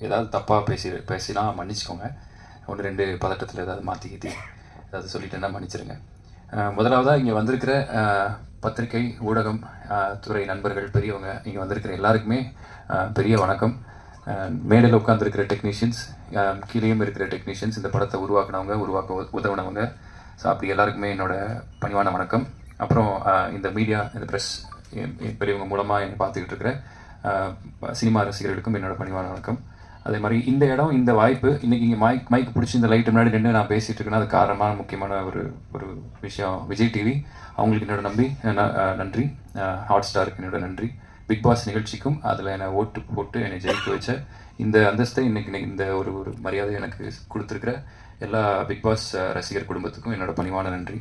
ஏதாவது தப்பாக பேசினா மன்னிச்சுக்கோங்க. ஒன்று ரெண்டு பதட்டத்தில் ஏதாவது மாற்றி ஏதாவது சொல்லிட்டேன்னா மன்னிச்சிருங்க. முதலாவதாக இங்கே வந்திருக்கிற பத்திரிகை ஊடகம் துறை நண்பர்கள் பெரியவங்க இங்கே வந்திருக்கிற எல்லாருக்குமே பெரிய வணக்கம். மேடையில் உட்காந்துருக்கிற டெக்னீஷியன்ஸ், கீழேயும் இருக்கிற டெக்னீஷியன்ஸ், இந்த படத்தை உருவாக்க உதவினவங்க, ஸோ அப்படி எல்லாருக்குமே என்னோடய பணிவான வணக்கம். அப்புறம் இந்த மீடியா, இந்த ப்ரெஸ் பெரியவங்க மூலமாக என்னை பார்த்துக்கிட்டு இருக்கிற சினிமா ரசிகர்களுக்கும் என்னோட பணிவான வணக்கம். அதே மாதிரி இந்த இடம், இந்த வாய்ப்பு, இன்றைக்கி இங்கே மைக் பிடிச்சி இந்த லைட்டு முன்னாடி நின்று நான் பேசிகிட்டு இருக்கேன்னா அது காரணமான முக்கியமான ஒரு விஷயம் விஜய் டிவி. அவங்களுக்கு என்னோட நன்றி. ஹாட் ஸ்டாருக்கு என்னோட நன்றி. பிக் பாஸ் நிகழ்ச்சிக்கும் அதில் என்னை ஓட்டு போட்டு என்னை ஜெயிக்க வச்ச இந்த அந்தஸ்தை இன்னைக்கு இந்த ஒரு மரியாதை எனக்கு கொடுத்துருக்கிற எல்லா பிக் பாஸ் ரசிகர் குடும்பத்துக்கும் என்னோட பணிவான நன்றி.